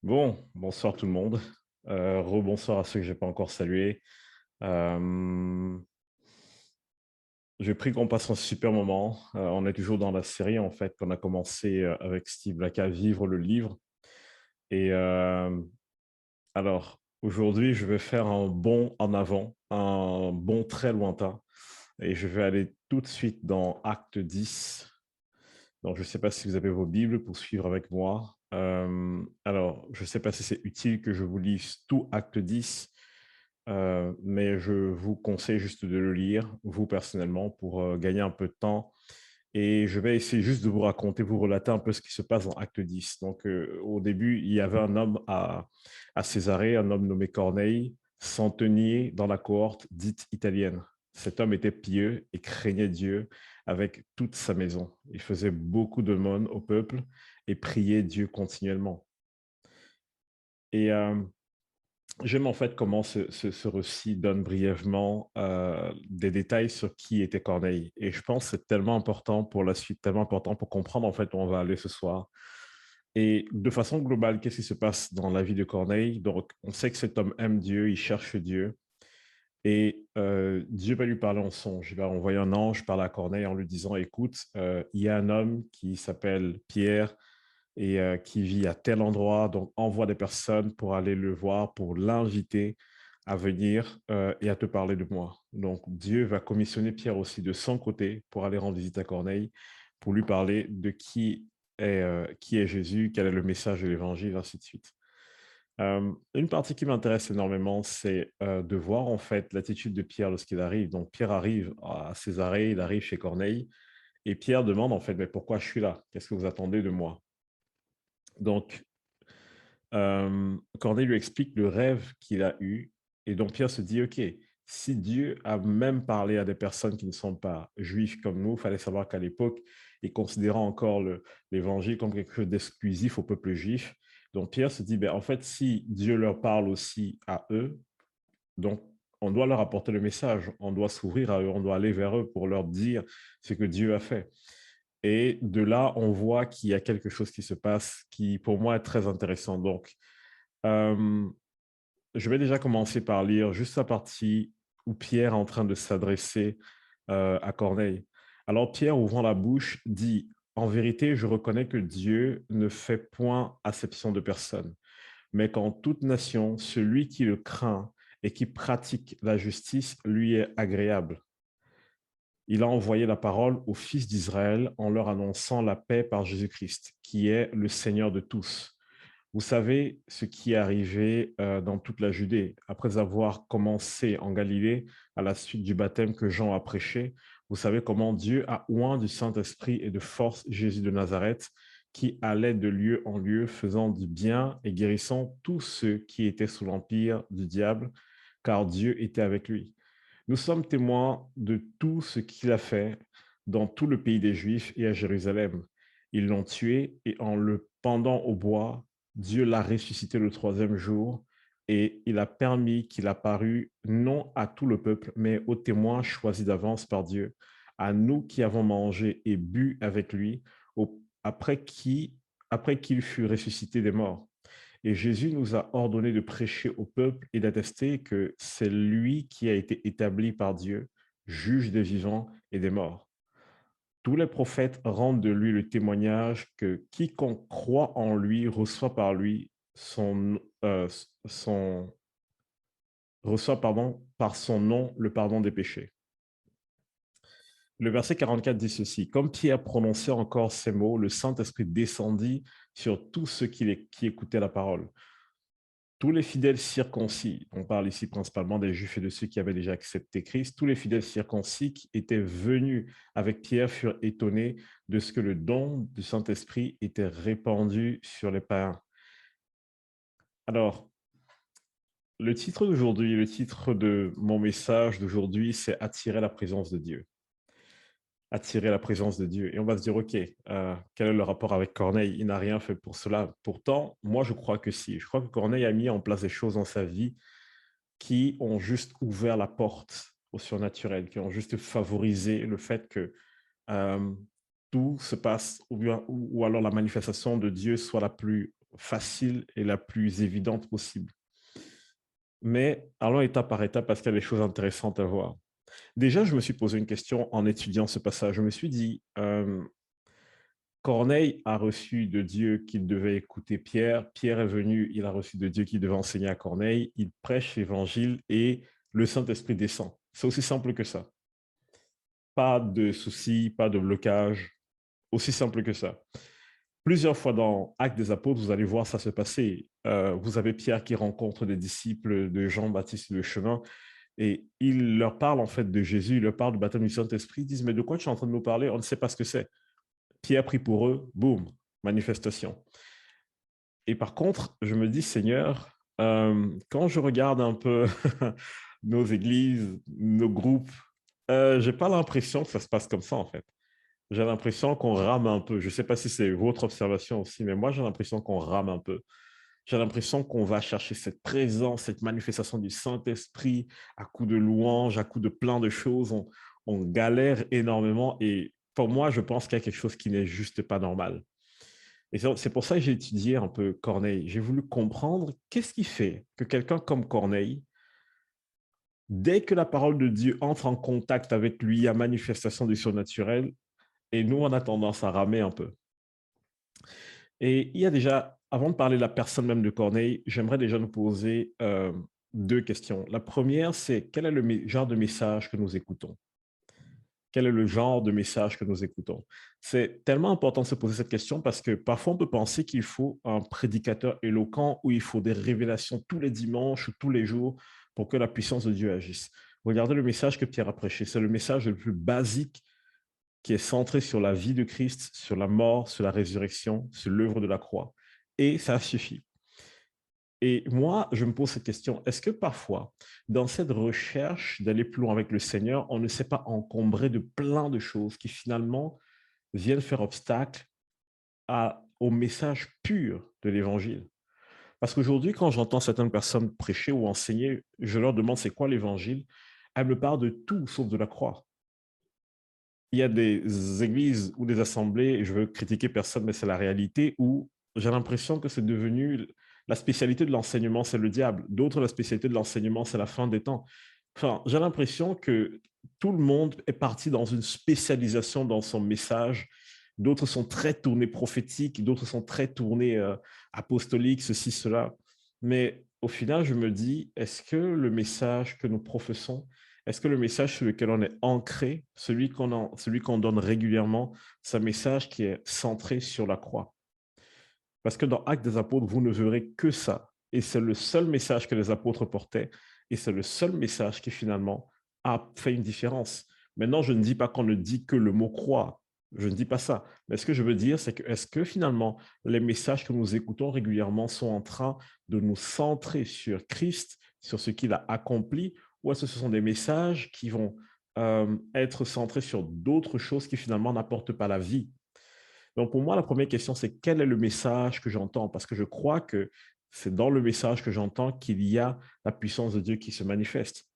Bonsoir tout le monde. Rebonsoir à ceux que j'ai pas encore salués. Euh, j'ai pris qu'on passe un super moment. On est toujours dans la série en fait qu'on a commencé avec Steve Blacka, Vivre le livre. Et alors aujourd'hui, je vais faire un bond en avant, un bond très lointain, et je vais aller tout de suite dans Acte 10. Donc je ne sais pas si vous avez vos Bibles pour suivre avec moi. Alors, je ne sais pas si c'est utile que je vous lise tout Acte 10. Mais je vous conseille juste de le lire, vous personnellement, pour gagner un peu de temps. Et je vais essayer juste de vous raconter, vous relater un peu ce qui se passe dans Acte 10. Donc, au début, il y avait un homme à Césarée, un homme nommé Corneille, centenier dans la cohorte dite italienne. Cet homme était pieux et craignait Dieu avec toute sa maison. Il faisait beaucoup d'aumônes au peuple et priait Dieu continuellement. Et j'aime en fait comment ce récit donne brièvement des détails sur qui était Corneille. Et je pense que c'est tellement important pour la suite, tellement important pour comprendre en fait où on va aller ce soir. Et de façon globale, qu'est-ce qui se passe dans la vie de Corneille? Donc, on sait que cet homme aime Dieu, il cherche Dieu. Et Dieu va lui parler en songe. Il va envoyer un ange par la Corneille en lui disant, écoute, il y a un homme qui s'appelle Pierre, et qui vit à tel endroit, donc envoie des personnes pour aller le voir, pour l'inviter à venir et à te parler de moi. Donc Dieu va commissionner Pierre aussi de son côté pour aller rendre visite à Corneille, pour lui parler de qui est Jésus, quel est le message de l'Évangile, ainsi de suite. Une partie qui m'intéresse énormément, c'est de voir en fait l'attitude de Pierre lorsqu'il arrive. Donc Pierre arrive à Césarée, il arrive chez Corneille, et Pierre demande en fait, mais pourquoi je suis là? Qu'est-ce que vous attendez de moi? Donc, Corneille lui explique le rêve qu'il a eu et donc Pierre se dit: «OK, si Dieu a même parlé à des personnes qui ne sont pas juifs comme nous», il fallait savoir qu'à l'époque, ils considéraient encore l'évangile comme quelque chose d'exclusif au peuple juif. Donc Pierre se dit: «Ben, en fait, si Dieu leur parle aussi à eux, donc on doit leur apporter le message, on doit s'ouvrir à eux, on doit aller vers eux pour leur dire ce que Dieu a fait». Et de là, on voit qu'il y a quelque chose qui se passe qui, pour moi, est très intéressant. Donc, euh, je vais déjà commencer par lire juste la partie où Pierre est en train de s'adresser à Corneille. Alors, Pierre, ouvrant la bouche, dit, en vérité, je reconnais que Dieu ne fait point acception de personne, mais qu'en toute nation, celui qui le craint et qui pratique la justice lui est agréable. Il a envoyé la parole aux fils d'Israël en leur annonçant la paix par Jésus-Christ, qui est le Seigneur de tous. Vous savez ce qui est arrivé dans toute la Judée. Après avoir commencé en Galilée, à la suite du baptême que Jean a prêché, vous savez comment Dieu a oint du Saint-Esprit et de force Jésus de Nazareth, qui allait de lieu en lieu, faisant du bien et guérissant tous ceux qui étaient sous l'empire du diable, car Dieu était avec lui. Nous sommes témoins de tout ce qu'il a fait dans tout le pays des Juifs et à Jérusalem. Ils l'ont tué et en le pendant au bois, Dieu l'a ressuscité le troisième jour et il a permis qu'il apparût non à tout le peuple, mais aux témoins choisis d'avance par Dieu, à nous qui avons mangé et bu avec lui, après qu'il fut ressuscité des morts. Et Jésus nous a ordonné de prêcher au peuple et d'attester que c'est lui qui a été établi par Dieu, juge des vivants et des morts. Tous les prophètes rendent de lui le témoignage que quiconque croit en lui reçoit par lui son reçoit par son nom le pardon des péchés. Le verset 44 dit ceci: Comme Pierre prononçait encore ces mots, le Saint-Esprit descendit sur tous ceux qui écoutaient la parole. Tous les fidèles circoncis, on parle ici principalement des Juifs et de ceux qui avaient déjà accepté Christ, tous les fidèles circoncis qui étaient venus avec Pierre furent étonnés de ce que le don du Saint-Esprit était répandu sur les païens. Alors, le titre de mon message d'aujourd'hui, c'est Attirer la présence de Dieu. Attirer la présence de Dieu. Et on va se dire, OK, quel est le rapport avec Corneille? Il n'a rien fait pour cela. Pourtant, moi, je crois que si. Je crois que Corneille a mis en place des choses dans sa vie qui ont juste ouvert la porte au surnaturel, qui ont juste favorisé le fait que euh, tout se passe, ou alors la manifestation de Dieu soit la plus facile et la plus évidente possible. Mais allons étape par étape parce qu'il y a des choses intéressantes à voir. Déjà, je me suis posé une question en étudiant ce passage. Je me suis dit, Corneille a reçu de Dieu qu'il devait écouter Pierre. Pierre est venu, il a reçu de Dieu qu'il devait enseigner à Corneille. Il prêche l'évangile et le Saint-Esprit descend. C'est aussi simple que ça. Pas de soucis, pas de blocage, aussi simple que ça. Plusieurs fois dans Actes des Apôtres, vous allez voir ça se passer. Vous avez Pierre qui rencontre des disciples de Jean-Baptiste le chemin et il leur parle en fait de Jésus, il leur parle du baptême du Saint-Esprit. Ils disent, mais de quoi tu es en train de nous parler? On ne sait pas ce que c'est. Pierre prie pour eux, boum, manifestation. Et par contre, je me dis, Seigneur, quand je regarde un peu nos églises, nos groupes, je n'ai pas l'impression que ça se passe comme ça en fait. J'ai l'impression qu'on rame un peu. Je ne sais pas si c'est votre observation aussi, mais moi, j'ai l'impression qu'on rame un peu. J'ai l'impression qu'on va chercher cette présence, cette manifestation du Saint-Esprit à coup de louanges, à coup de plein de choses. On galère énormément et pour moi, je pense qu'il y a quelque chose qui n'est juste pas normal. Et c'est pour ça que j'ai étudié un peu Corneille. J'ai voulu comprendre qu'est-ce qui fait que quelqu'un comme Corneille, dès que la parole de Dieu entre en contact avec lui, il y a manifestation du surnaturel, et nous, on a tendance à ramer un peu. Et il y a déjà, avant de parler de la personne même de Corneille, j'aimerais déjà nous poser deux questions. La première, c'est quel est le genre de message que nous écoutons? Quel est le genre de message que nous écoutons? C'est tellement important de se poser cette question parce que parfois on peut penser qu'il faut un prédicateur éloquent ou il faut des révélations tous les dimanches ou tous les jours pour que la puissance de Dieu agisse. Regardez le message que Pierre a prêché. C'est le message le plus basique qui est centré sur la vie de Christ, sur la mort, sur la résurrection, sur l'œuvre de la croix. Et ça suffit. Et moi, je me pose cette question, est-ce que parfois, dans cette recherche d'aller plus loin avec le Seigneur, on ne s'est pas encombré de plein de choses qui finalement viennent faire obstacle au message pur de l'Évangile? Parce qu'aujourd'hui, quand j'entends certaines personnes prêcher ou enseigner, je leur demande c'est quoi l'Évangile? Elles me parlent de tout sauf de la croix. Il y a des églises ou des assemblées, et je veux critiquer personne, mais c'est la réalité, où j'ai l'impression que c'est devenu la spécialité de l'enseignement, c'est le diable. D'autres, la spécialité de l'enseignement, c'est la fin des temps. Enfin, j'ai l'impression que tout le monde est parti dans une spécialisation dans son message. D'autres sont très tournés prophétiques, d'autres sont très tournés apostoliques, ceci, cela. Mais au final, je me dis, est-ce que le message que nous professons, est-ce que le message sur lequel on est ancré, celui qu'on donne régulièrement, c'est un message qui est centré sur la croix? Parce que dans Actes des Apôtres, vous ne verrez que ça. Et c'est le seul message que les apôtres portaient. Et c'est le seul message qui finalement a fait une différence. Maintenant, je ne dis pas qu'on ne dit que le mot croix. Je ne dis pas ça. Mais ce que je veux dire, c'est que est-ce que finalement, les messages que nous écoutons régulièrement sont en train de nous centrer sur Christ, sur ce qu'il a accompli, ou est-ce que ce sont des messages qui vont être centrés sur d'autres choses qui finalement n'apportent pas la vie? Donc, pour moi, la première question, c'est quel est le message que j'entends? Parce que je crois que c'est dans le message que j'entends qu'il y a la puissance de Dieu qui se manifeste.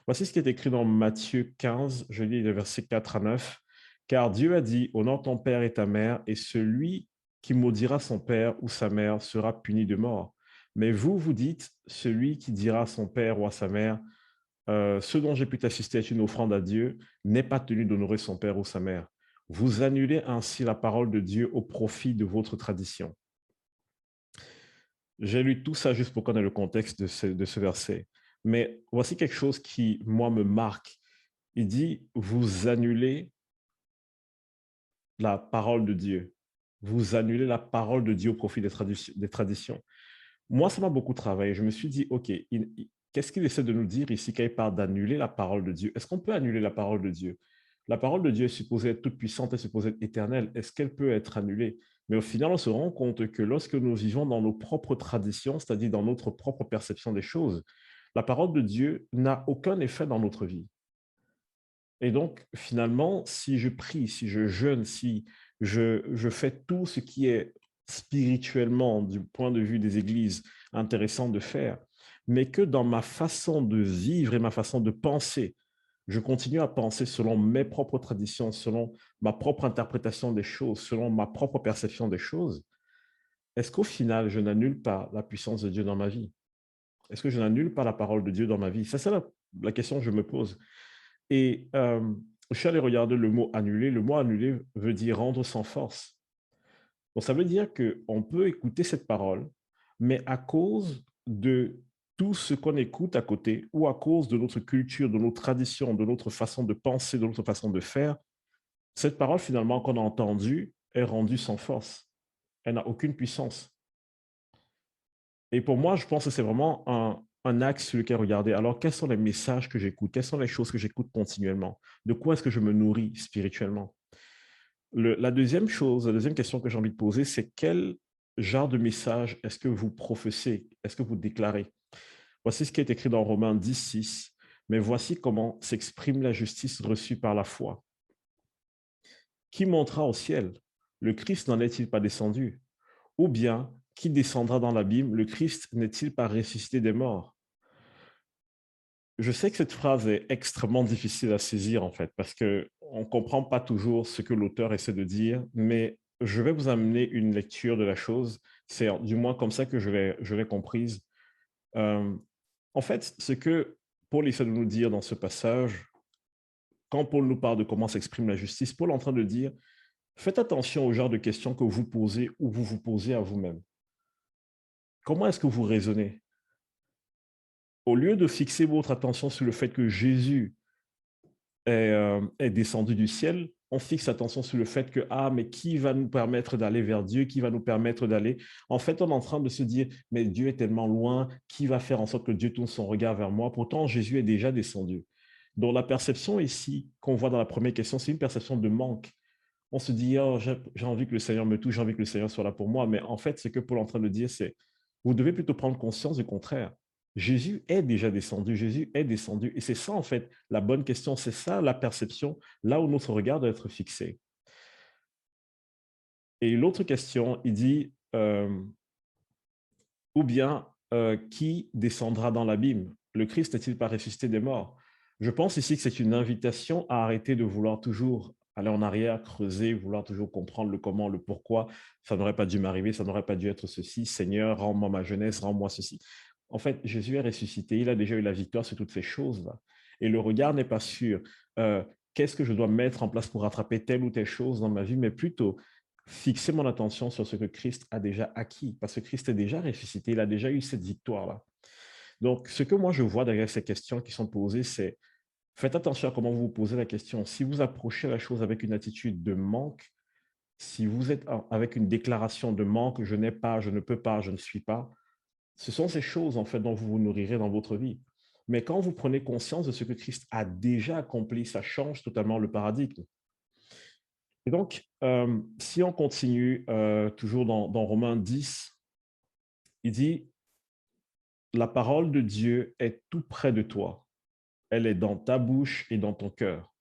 Voici ce qui est écrit dans Matthieu 15, je lis les versets 4 à 9. Car Dieu a dit, honore ton père et ta mère, et celui qui maudira son père ou sa mère sera puni de mort. Mais vous, vous dites, celui qui dira à son père ou à sa mère, ce dont j'ai pu t'assister est une offrande à Dieu, n'est pas tenu d'honorer son père ou sa mère. Vous annulez ainsi la parole de Dieu au profit de votre tradition. J'ai lu tout ça juste pour connaître le contexte de ce verset. Mais voici quelque chose qui, moi, me marque. Il dit, vous annulez la parole de Dieu. Vous annulez la parole de Dieu au profit des traditions. Moi, ça m'a beaucoup travaillé. Je me suis dit, OK, qu'est-ce qu'il essaie de nous dire ici quand il parle d'annuler la parole de Dieu? Est-ce qu'on peut annuler la parole de Dieu? La parole de Dieu est supposée être toute puissante, elle est supposée être éternelle. Est-ce qu'elle peut être annulée? Mais au final, on se rend compte que lorsque nous vivons dans nos propres traditions, c'est-à-dire dans notre propre perception des choses, la parole de Dieu n'a aucun effet dans notre vie. Et donc, finalement, si je prie, si je jeûne, si je fais tout ce qui est spirituellement, du point de vue des églises, intéressant de faire, mais que dans ma façon de vivre et ma façon de penser, je continue à penser selon mes propres traditions, selon ma propre interprétation des choses, selon ma propre perception des choses, est-ce qu'au final, je n'annule pas la puissance de Dieu dans ma vie? Est-ce que je n'annule pas la parole de Dieu dans ma vie? Ça, c'est la question que je me pose. Et je suis allé regarder le mot annuler. Le mot annuler veut dire rendre sans force. Donc, ça veut dire qu'on peut écouter cette parole, mais à cause de tout ce qu'on écoute à côté, ou à cause de notre culture, de nos traditions, de notre façon de penser, de notre façon de faire, cette parole finalement qu'on a entendue est rendue sans force. Elle n'a aucune puissance. Et pour moi, je pense que c'est vraiment un axe sur lequel regarder. Alors, quels sont les messages que j'écoute? Quelles sont les choses que j'écoute continuellement? De quoi est-ce que je me nourris spirituellement? La deuxième chose, la deuxième question que j'ai envie de poser, c'est quel genre de message est-ce que vous professez? Est-ce que vous déclarez? Voici ce qui est écrit dans Romains 10:6. Mais voici comment s'exprime la justice reçue par la foi. Qui montera au ciel? Le Christ n'en est-il pas descendu? Ou bien, qui descendra dans l'abîme? Le Christ n'est-il pas ressuscité des morts? Je sais que cette phrase est extrêmement difficile à saisir, en fait, parce qu'on ne comprend pas toujours ce que l'auteur essaie de dire, mais je vais vous amener une lecture de la chose. C'est du moins comme ça que je l'ai comprise. Euh, En fait, ce que Paul essaie de nous dire dans ce passage, quand Paul nous parle de comment s'exprime la justice, Paul est en train de dire, faites attention au genre de questions que vous posez ou vous vous posez à vous-même. Comment est-ce que vous raisonnez? Au lieu de fixer votre attention sur le fait que Jésus est descendu du ciel, on fixe attention sur le fait que, ah, mais qui va nous permettre d'aller vers Dieu, qui va nous permettre d'aller. En fait, on est en train de se dire, mais Dieu est tellement loin, qui va faire en sorte que Dieu tourne son regard vers moi? Pourtant, Jésus est déjà descendu. Donc, la perception ici, qu'on voit dans la première question, c'est une perception de manque. On se dit, oh, j'ai envie que le Seigneur me touche, j'ai envie que le Seigneur soit là pour moi. Mais en fait, ce que Paul est en train de dire, c'est, vous devez plutôt prendre conscience du contraire. Jésus est déjà descendu, Jésus est descendu. Et c'est ça, en fait, la bonne question, c'est ça la perception, là où notre regard doit être fixé. Et l'autre question, il dit, ou bien, qui descendra dans l'abîme? Le Christ n'est-il pas ressuscité des morts? Je pense ici que c'est une invitation à arrêter de vouloir toujours aller en arrière, creuser, vouloir toujours comprendre le comment, le pourquoi. Ça n'aurait pas dû m'arriver, ça n'aurait pas dû être ceci. Seigneur, rends-moi ma jeunesse, rends-moi ceci. En fait, Jésus est ressuscité, il a déjà eu la victoire sur toutes ces choses-là. Et le regard n'est pas sur qu'est-ce que je dois mettre en place pour rattraper telle ou telle chose dans ma vie, mais plutôt fixer mon attention sur ce que Christ a déjà acquis, parce que Christ est déjà ressuscité, il a déjà eu cette victoire-là. Donc, ce que moi je vois derrière ces questions qui sont posées, c'est faites attention à comment vous vous posez la question. Si vous approchez la chose avec une attitude de manque, si vous êtes avec une déclaration de manque, je n'ai pas, je ne peux pas, je ne suis pas, ce sont ces choses en fait dont vous vous nourrirez dans votre vie. Mais quand vous prenez conscience de ce que Christ a déjà accompli, ça change totalement le paradigme. Et donc, si on continue toujours dans Romains 10, il dit, la parole de Dieu est tout près de toi. Elle est dans ta bouche et dans ton cœur.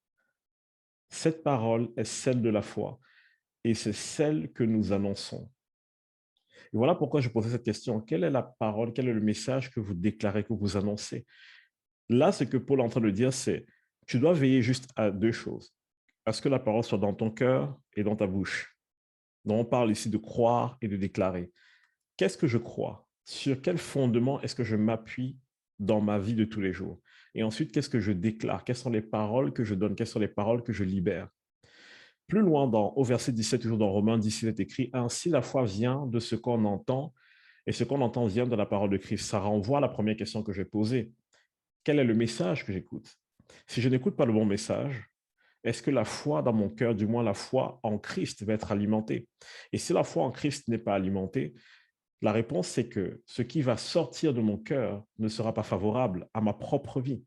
Cette parole est celle de la foi et c'est celle que nous annonçons. Et voilà pourquoi je posais cette question. Quelle est la parole, quel est le message que vous déclarez, que vous annoncez? Là, ce que Paul est en train de dire, c'est tu dois veiller juste à deux choses. À ce que la parole soit dans ton cœur et dans ta bouche. Donc, on parle ici de croire et de déclarer. Qu'est-ce que je crois? Sur quel fondement est-ce que je m'appuie dans ma vie de tous les jours? Et ensuite, qu'est-ce que je déclare? Quelles sont les paroles que je donne? Quelles sont les paroles que je libère? Plus loin, au verset 17, toujours dans Romains 10, il est écrit, ainsi la foi vient de ce qu'on entend, et ce qu'on entend vient de la parole de Christ. Ça renvoie à la première question que j'ai posée. Quel est le message que j'écoute? Si je n'écoute pas le bon message, est-ce que la foi dans mon cœur, du moins la foi en Christ, va être alimentée? Et si la foi en Christ n'est pas alimentée, la réponse, c'est que ce qui va sortir de mon cœur ne sera pas favorable à ma propre vie.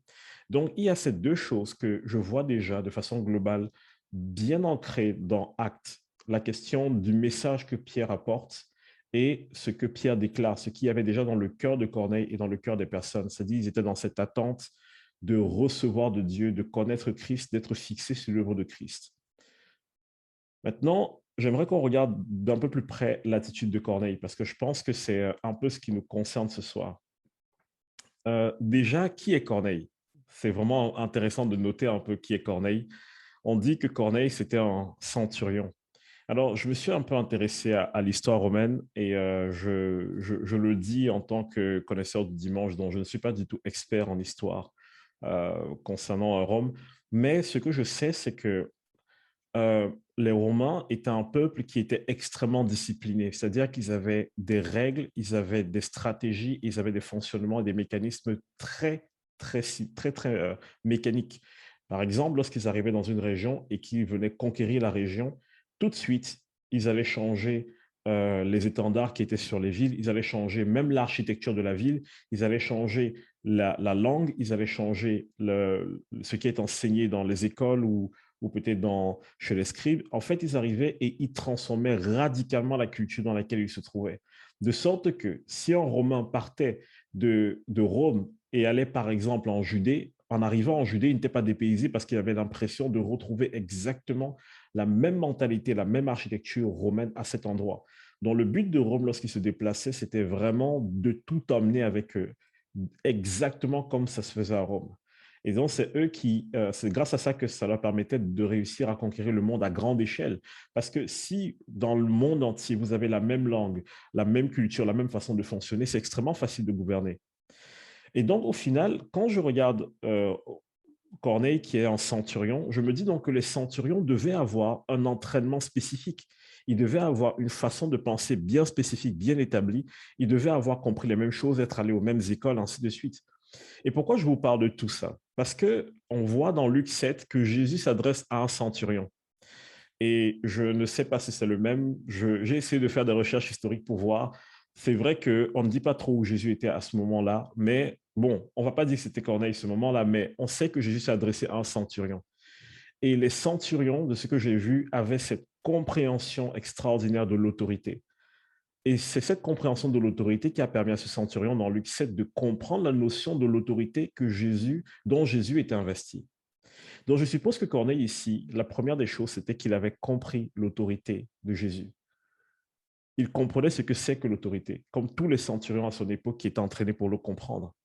Donc, il y a ces deux choses que je vois déjà de façon globale, bien ancrées dans Actes. La question du message que Pierre apporte et ce que Pierre déclare, ce qu'il y avait déjà dans le cœur de Corneille et dans le cœur des personnes. C'est-à-dire, ils étaient dans cette attente de recevoir de Dieu, de connaître Christ, d'être fixés sur l'œuvre de Christ. Maintenant, j'aimerais qu'on regarde d'un peu plus près l'attitude de Corneille, parce que je pense que c'est un peu ce qui nous concerne ce soir. Déjà, qui est Corneille? C'est vraiment intéressant de noter un peu qui est Corneille. On dit que Corneille, c'était un centurion. Alors, je me suis un peu intéressé à l'histoire romaine et je le dis en tant que connaisseur du dimanche, dont je ne suis pas du tout expert en histoire concernant Rome. Mais ce que je sais, c'est que les Romains étaient un peuple qui était extrêmement discipliné, c'est-à-dire qu'ils avaient des règles, ils avaient des stratégies, ils avaient des fonctionnements et des mécanismes très mécaniques. Par exemple, lorsqu'ils arrivaient dans une région et qu'ils venaient conquérir la région, tout de suite, ils allaient changer les étendards qui étaient sur les villes, ils allaient changer même l'architecture de la ville, ils allaient changer la langue, ils allaient changer ce qui est enseigné dans les écoles ou peut-être chez les scribes, en fait, ils arrivaient et ils transformaient radicalement la culture dans laquelle ils se trouvaient. De sorte que si un Romain partait de Rome et allait par exemple en Judée, en arrivant en Judée, il n'était pas dépaysé parce qu'il avait l'impression de retrouver exactement la même mentalité, la même architecture romaine à cet endroit. Donc le but de Rome lorsqu'il se déplaçait, c'était vraiment de tout emmener avec eux, exactement comme ça se faisait à Rome. Et donc, c'est grâce à ça que ça leur permettait de réussir à conquérir le monde à grande échelle. Parce que si dans le monde entier, vous avez la même langue, la même culture, la même façon de fonctionner, c'est extrêmement facile de gouverner. Et donc, au final, quand je regarde Corneille, qui est un centurion, je me dis donc que les centurions devaient avoir un entraînement spécifique. Ils devaient avoir une façon de penser bien spécifique, bien établie. Ils devaient avoir compris les mêmes choses, être allés aux mêmes écoles, ainsi de suite. Et pourquoi je vous parle de tout ça? Parce que on voit dans Luc 7 que Jésus s'adresse à un centurion. Et je ne sais pas si c'est le même. J'ai essayé de faire des recherches historiques pour voir. C'est vrai qu'on ne dit pas trop où Jésus était à ce moment-là, mais bon, on ne va pas dire que c'était Corneille ce moment-là, mais on sait que Jésus s'est adressé à un centurion. Et les centurions, de ce que j'ai vu, avaient cette compréhension extraordinaire de l'autorité. Et c'est cette compréhension de l'autorité qui a permis à ce centurion dans Luc 7 de comprendre la notion de l'autorité dont Jésus était investi. Donc je suppose que Corneille ici, la première des choses, c'était qu'il avait compris l'autorité de Jésus. Il comprenait ce que c'est que l'autorité, comme tous les centurions à son époque qui étaient entraînés pour le comprendre.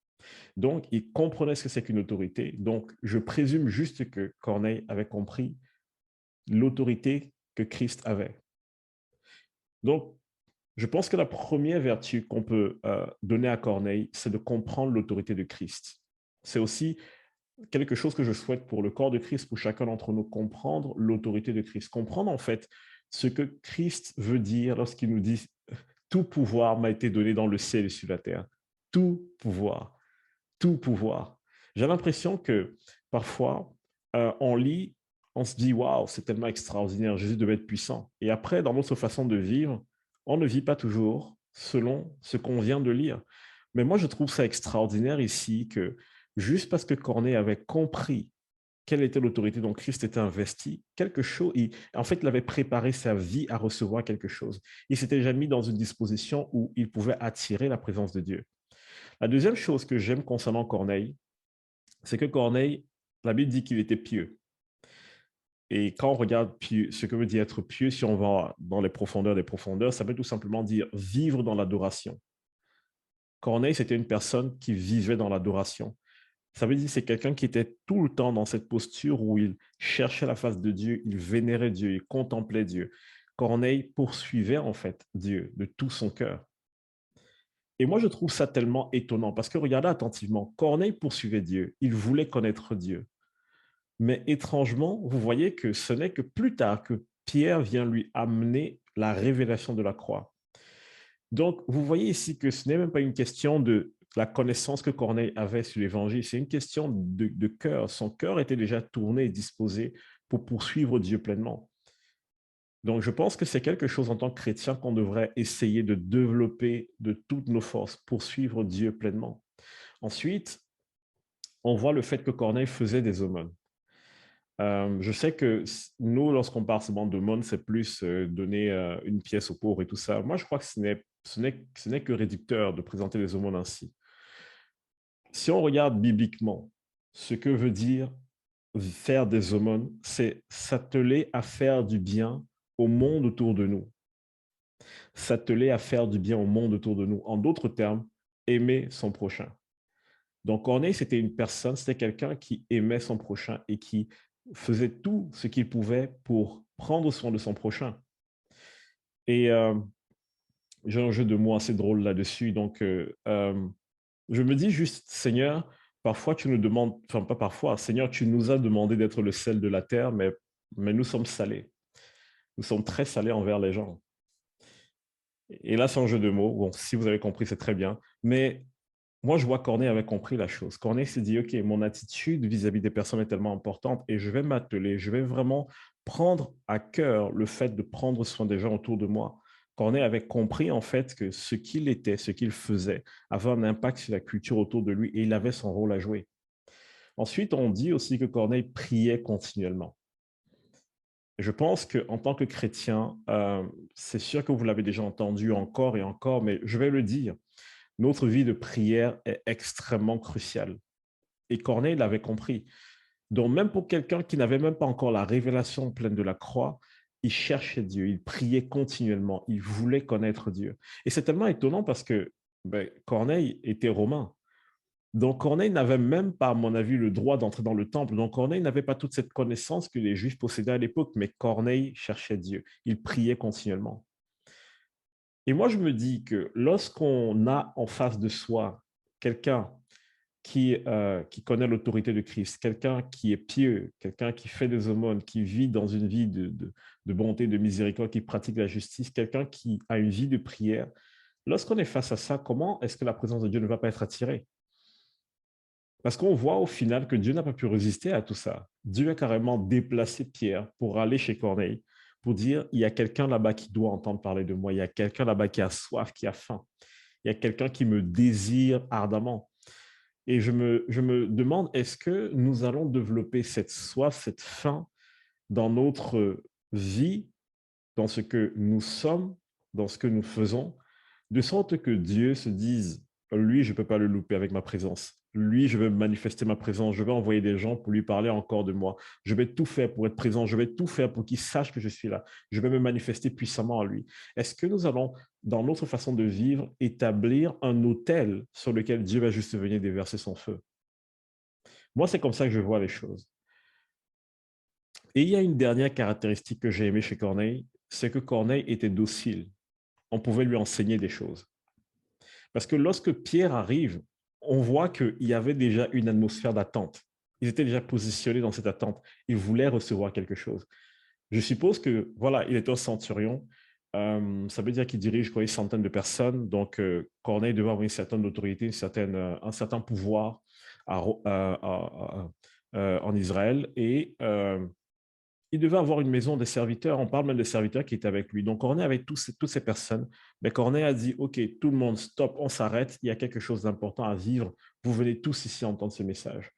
Donc, il comprenait ce que c'est qu'une autorité. Donc, je présume juste que Corneille avait compris l'autorité que Christ avait. Donc, je pense que la première vertu qu'on peut donner à Corneille, c'est de comprendre l'autorité de Christ. C'est aussi quelque chose que je souhaite pour le corps de Christ, pour chacun d'entre nous, comprendre l'autorité de Christ. Comprendre en fait ce que Christ veut dire lorsqu'il nous dit tout pouvoir m'a été donné dans le ciel et sur la terre. Tout pouvoir, tout pouvoir. J'ai l'impression que parfois, on lit, on se dit waouh, c'est tellement extraordinaire, Jésus devait être puissant. Et après, dans notre façon de vivre, on ne vit pas toujours selon ce qu'on vient de lire. Mais moi, je trouve ça extraordinaire ici que juste parce que Corneille avait compris quelle était l'autorité dont Christ était investi, quelque chose, en fait, il avait préparé sa vie à recevoir quelque chose. Il s'était déjà mis dans une disposition où il pouvait attirer la présence de Dieu. La deuxième chose que j'aime concernant Corneille, c'est que Corneille, la Bible dit qu'il était pieux. Et quand on regarde pieux, ce que veut dire être pieux, si on va dans les profondeurs des profondeurs, ça veut tout simplement dire vivre dans l'adoration. Corneille, c'était une personne qui vivait dans l'adoration. Ça veut dire que c'est quelqu'un qui était tout le temps dans cette posture où il cherchait la face de Dieu, il vénérait Dieu, il contemplait Dieu. Corneille poursuivait en fait Dieu de tout son cœur. Et moi, je trouve ça tellement étonnant parce que regardez attentivement, Corneille poursuivait Dieu, il voulait connaître Dieu. Mais étrangement, vous voyez que ce n'est que plus tard que Pierre vient lui amener la révélation de la croix. Donc, vous voyez ici que ce n'est même pas une question de la connaissance que Corneille avait sur l'Évangile, c'est une question de cœur. Son cœur était déjà tourné et disposé pour poursuivre Dieu pleinement. Donc, je pense que c'est quelque chose en tant que chrétien qu'on devrait essayer de développer de toutes nos forces, poursuivre Dieu pleinement. Ensuite, on voit le fait que Corneille faisait des aumônes. Je sais que nous, lorsqu'on parle seulement d'aumône, c'est plus donner une pièce aux pauvres et tout ça. Moi, je crois que ce n'est que réducteur de présenter les aumônes ainsi. Si on regarde bibliquement, ce que veut dire faire des aumônes, c'est s'atteler à faire du bien au monde autour de nous. S'atteler à faire du bien au monde autour de nous. En d'autres termes, aimer son prochain. Donc Corneille, c'était une personne, c'était quelqu'un qui aimait son prochain et qui faisait tout ce qu'il pouvait pour prendre soin de son prochain. Et j'ai un jeu de mots assez drôle là-dessus. Donc, je me dis juste, Seigneur, parfois tu nous demandes, enfin pas parfois, Seigneur, tu nous as demandé d'être le sel de la terre, mais nous sommes salés. Nous sommes très salés envers les gens. Et là, c'est un jeu de mots. Bon, si vous avez compris, c'est très bien. Mais moi, je vois Corneille avait compris la chose. Corneille s'est dit, OK, mon attitude vis-à-vis des personnes est tellement importante et je vais m'atteler, je vais vraiment prendre à cœur le fait de prendre soin des gens autour de moi. Corneille avait compris en fait que ce qu'il était, ce qu'il faisait, avait un impact sur la culture autour de lui et il avait son rôle à jouer. Ensuite, on dit aussi que Corneille priait continuellement. Je pense qu'en tant que chrétien, c'est sûr que vous l'avez déjà entendu encore et encore, mais je vais le dire, notre vie de prière est extrêmement cruciale. Et Corneille l'avait compris. Donc, même pour quelqu'un qui n'avait même pas encore la révélation pleine de la croix, il cherchait Dieu, il priait continuellement, il voulait connaître Dieu. Et c'est tellement étonnant parce que Corneille était romain. Donc, Corneille n'avait même pas, à mon avis, le droit d'entrer dans le temple. Donc, Corneille n'avait pas toute cette connaissance que les Juifs possédaient à l'époque, mais Corneille cherchait Dieu. Il priait continuellement. Et moi, je me dis que lorsqu'on a en face de soi quelqu'un qui connaît l'autorité de Christ, quelqu'un qui est pieux, quelqu'un qui fait des aumônes, qui vit dans une vie de bonté, de miséricorde, qui pratique la justice, quelqu'un qui a une vie de prière, lorsqu'on est face à ça, comment est-ce que la présence de Dieu ne va pas être attirée? Parce qu'on voit au final que Dieu n'a pas pu résister à tout ça. Dieu a carrément déplacé Pierre pour aller chez Corneille, pour dire, il y a quelqu'un là-bas qui doit entendre parler de moi, il y a quelqu'un là-bas qui a soif, qui a faim, il y a quelqu'un qui me désire ardemment. Et je me demande, est-ce que nous allons développer cette soif, cette faim dans notre vie, dans ce que nous sommes, dans ce que nous faisons, de sorte que Dieu se dise, lui, je ne peux pas le louper avec ma présence. Lui, je vais manifester ma présence. Je vais envoyer des gens pour lui parler encore de moi. Je vais tout faire pour être présent. Je vais tout faire pour qu'il sache que je suis là. Je vais me manifester puissamment à lui. Est-ce que nous allons, dans notre façon de vivre, établir un autel sur lequel Dieu va juste venir déverser son feu? Moi, c'est comme ça que je vois les choses. Et il y a une dernière caractéristique que j'ai aimée chez Corneille, c'est que Corneille était docile. On pouvait lui enseigner des choses. Parce que lorsque Pierre arrive, on voit qu'il y avait déjà une atmosphère d'attente. Ils étaient déjà positionnés dans cette attente. Ils voulaient recevoir quelque chose. Je suppose que, voilà, il est un centurion. Ça veut dire qu'il dirige quoi, une centaine de personnes. Donc, Corneille devait avoir une certaine autorité, un certain pouvoir en Israël. Et il devait avoir une maison des serviteurs. On parle même des serviteurs qui étaient avec lui. Donc, Corneille, avec toutes ces personnes, mais Corneille a dit, OK, tout le monde, stop, on s'arrête. Il y a quelque chose d'important à vivre. Vous venez tous ici entendre ce message.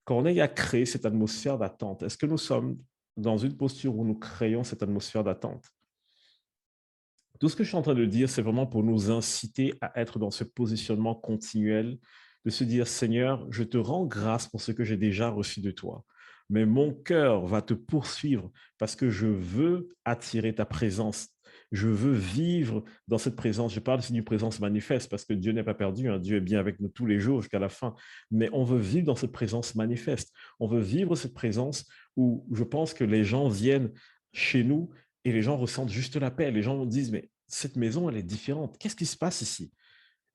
Corneille a créé cette atmosphère d'attente. Est-ce que nous sommes dans une posture où nous créons cette atmosphère d'attente? Tout ce que je suis en train de dire, c'est vraiment pour nous inciter à être dans ce positionnement continuel, de se dire, Seigneur, je te rends grâce pour ce que j'ai déjà reçu de toi. Mais mon cœur va te poursuivre parce que je veux attirer ta présence. Je veux vivre dans cette présence. Je parle ici d'une présence manifeste parce que Dieu n'est pas perdu. Hein. Dieu est bien avec nous tous les jours jusqu'à la fin. Mais on veut vivre dans cette présence manifeste. On veut vivre cette présence où je pense que les gens viennent chez nous et les gens ressentent juste la paix. Les gens disent, mais cette maison, elle est différente. Qu'est-ce qui se passe ici?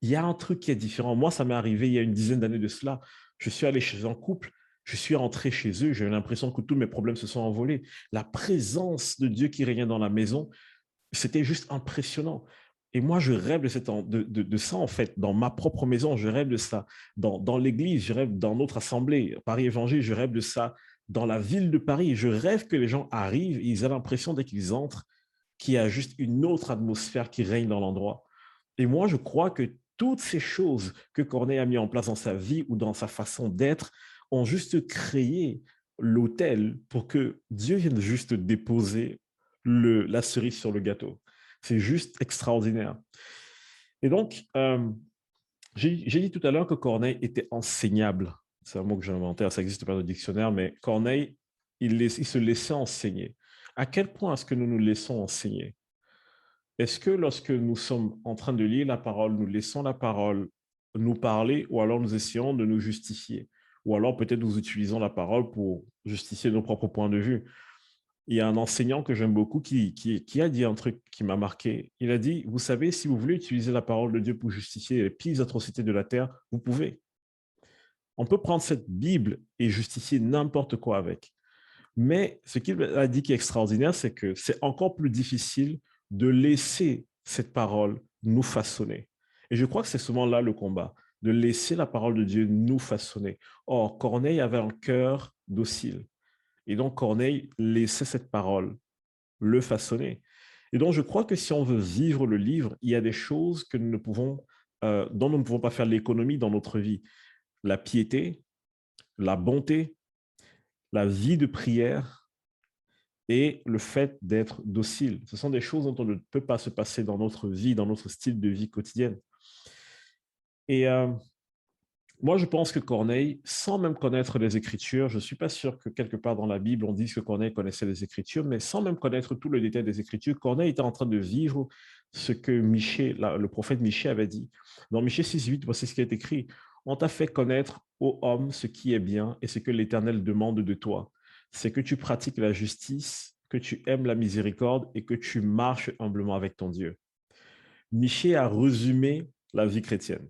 Il y a un truc qui est différent. Moi, ça m'est arrivé il y a une dizaine d'années de cela. Je suis allé chez un couple, je suis rentré chez eux, j'ai eu l'impression que tous mes problèmes se sont envolés. La présence de Dieu qui régnait dans la maison, c'était juste impressionnant. Et moi, je rêve de ça, en fait, dans ma propre maison, je rêve de ça. Dans l'église, je rêve dans notre assemblée, Paris Évangile, je rêve de ça. Dans la ville de Paris, je rêve que les gens arrivent, ils aient l'impression, dès qu'ils entrent, qu'il y a juste une autre atmosphère qui règne dans l'endroit. Et moi, je crois que toutes ces choses que Corneille a mis en place dans sa vie ou dans sa façon d'être ont juste créé l'autel pour que Dieu vienne juste déposer la cerise sur le gâteau. C'est juste extraordinaire. Et donc, j'ai dit tout à l'heure que Corneille était enseignable. C'est un mot que j'ai inventé, ça n'existe pas dans le dictionnaire, mais Corneille, il se laissait enseigner. À quel point est-ce que nous nous laissons enseigner? Est-ce que lorsque nous sommes en train de lire la parole, nous laissons la parole nous parler ou alors nous essayons de nous justifier? Ou alors peut-être nous utilisons la parole pour justifier nos propres points de vue. Il y a un enseignant que j'aime beaucoup qui a dit un truc qui m'a marqué. Il a dit, vous savez, si vous voulez utiliser la parole de Dieu pour justifier les pires atrocités de la terre, vous pouvez. On peut prendre cette Bible et justifier n'importe quoi avec. Mais ce qu'il a dit qui est extraordinaire, c'est que c'est encore plus difficile de laisser cette parole nous façonner. Et je crois que c'est souvent là le combat, de laisser la parole de Dieu nous façonner. Or, Corneille avait un cœur docile. Et donc, Corneille laissait cette parole le façonner. Et donc, je crois que si on veut vivre le livre, il y a des choses que nous ne pouvons, dont nous ne pouvons pas faire l'économie dans notre vie. La piété, la bonté, la vie de prière et le fait d'être docile. Ce sont des choses dont on ne peut pas se passer dans notre vie, dans notre style de vie quotidienne. Et moi, je pense que Corneille, sans même connaître les Écritures, je ne suis pas sûr que quelque part dans la Bible, on dise que Corneille connaissait les Écritures, mais sans même connaître tout le détail des Écritures, Corneille était en train de vivre ce que Michée, le prophète Michée avait dit. Dans Michée 6,8, voici ce qui est écrit. On t'a fait connaître, ô homme, ce qui est bien et ce que l'Éternel demande de toi. C'est que tu pratiques la justice, que tu aimes la miséricorde et que tu marches humblement avec ton Dieu. Michée a résumé la vie chrétienne.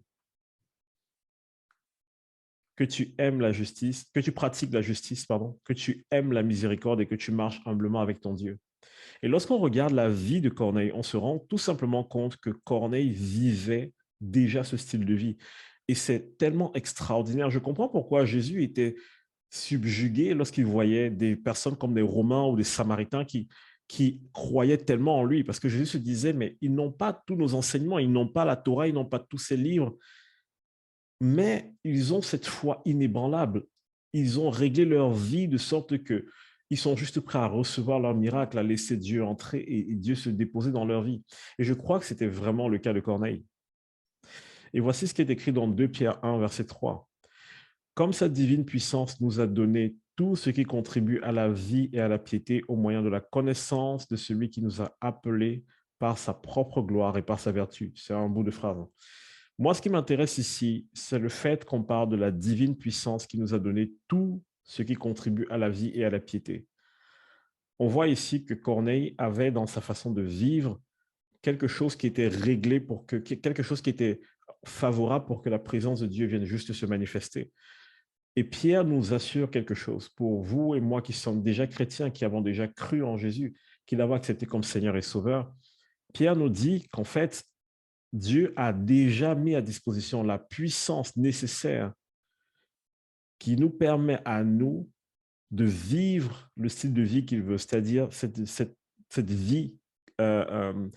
Que tu aimes la justice, que tu pratiques la justice, pardon, que tu aimes la miséricorde et que tu marches humblement avec ton Dieu. Et lorsqu'on regarde la vie de Corneille, on se rend tout simplement compte que Corneille vivait déjà ce style de vie. Et c'est tellement extraordinaire. Je comprends pourquoi Jésus était subjugué lorsqu'il voyait des personnes comme des Romains ou des Samaritains qui croyaient tellement en lui. Parce que Jésus se disait, mais ils n'ont pas tous nos enseignements, ils n'ont pas la Torah, ils n'ont pas tous ces livres, mais ils ont cette foi inébranlable. Ils ont réglé leur vie de sorte que ils sont juste prêts à recevoir leur miracle, à laisser Dieu entrer et Dieu se déposer dans leur vie. Et je crois que c'était vraiment le cas de Corneille. Et voici ce qui est écrit dans 2 Pierre 1, verset 3. Comme sa divine puissance nous a donné tout ce qui contribue à la vie et à la piété au moyen de la connaissance de celui qui nous a appelés par sa propre gloire et par sa vertu. C'est un bout de phrase. Moi, ce qui m'intéresse ici, c'est le fait qu'on parle de la divine puissance qui nous a donné tout ce qui contribue à la vie et à la piété. On voit ici que Corneille avait dans sa façon de vivre quelque chose qui était réglé pour que, quelque chose qui était favorable pour que la présence de Dieu vienne juste se manifester. Et Pierre nous assure quelque chose pour vous et moi qui sommes déjà chrétiens, qui avons déjà cru en Jésus, qui l'avons accepté comme Seigneur et Sauveur. Pierre nous dit qu'en fait, Dieu a déjà mis à disposition la puissance nécessaire qui nous permet à nous de vivre le style de vie qu'il veut, c'est-à-dire cette vie, euh, euh,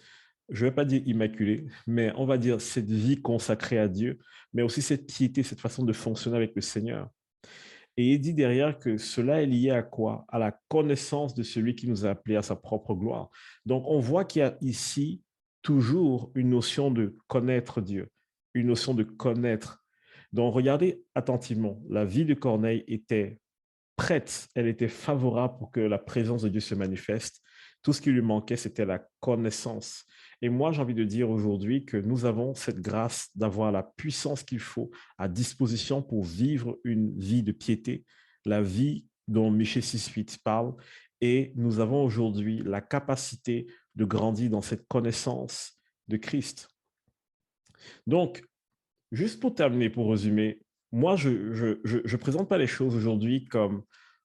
je ne vais pas dire immaculée, mais on va dire cette vie consacrée à Dieu, mais aussi cette piété, cette façon de fonctionner avec le Seigneur. Et il dit derrière que cela est lié à quoi? À la connaissance de celui qui nous a appelés à sa propre gloire. Donc, on voit qu'il y a ici toujours une notion de connaître Dieu, une notion de connaître. Donc, regardez attentivement, la vie de Corneille était prête, elle était favorable pour que la présence de Dieu se manifeste. Tout ce qui lui manquait, c'était la connaissance. Et moi, j'ai envie de dire aujourd'hui que nous avons cette grâce d'avoir la puissance qu'il faut à disposition pour vivre une vie de piété, la vie dont Michée 6,8 parle. Et nous avons aujourd'hui la capacité de grandir dans cette connaissance de Christ. Donc, juste pour terminer, pour résumer, moi, je ne présente pas les choses aujourd'hui comme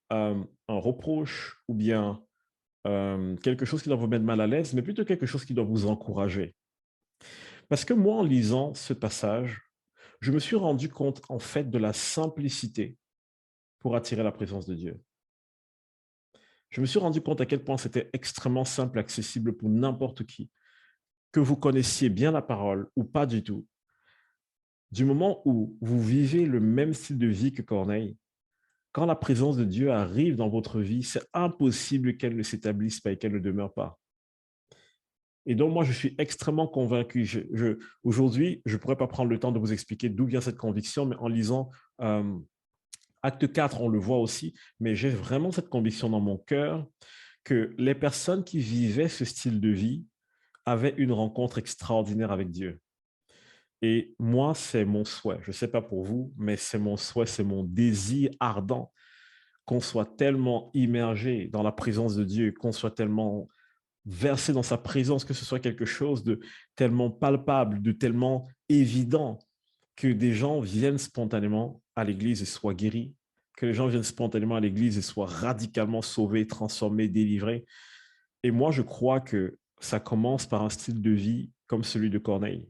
un reproche ou bien quelque chose qui doit vous mettre mal à l'aise, mais plutôt quelque chose qui doit vous encourager. Parce que moi, en lisant ce passage, je me suis rendu compte, en fait, de la simplicité pour attirer la présence de Dieu. Je me suis rendu compte à quel point c'était extrêmement simple, accessible pour n'importe qui, que vous connaissiez bien la parole ou pas du tout. Du moment où vous vivez le même style de vie que Corneille, quand la présence de Dieu arrive dans votre vie, c'est impossible qu'elle ne s'établisse pas et qu'elle ne demeure pas. Et donc, moi, je suis extrêmement convaincu. Aujourd'hui, je ne pourrais pas prendre le temps de vous expliquer d'où vient cette conviction, mais en lisant Acte 4, on le voit aussi, mais j'ai vraiment cette conviction dans mon cœur que les personnes qui vivaient ce style de vie avaient une rencontre extraordinaire avec Dieu. Et moi, c'est mon souhait. Je ne sais pas pour vous, mais c'est mon souhait, c'est mon désir ardent qu'on soit tellement immergé dans la présence de Dieu, qu'on soit tellement versé dans sa présence, que ce soit quelque chose de tellement palpable, de tellement évident, que des gens viennent spontanément à l'église et soient guéris, que les gens viennent spontanément à l'église et soient radicalement sauvés, transformés, délivrés. Et moi, je crois que ça commence par un style de vie comme celui de Corneille.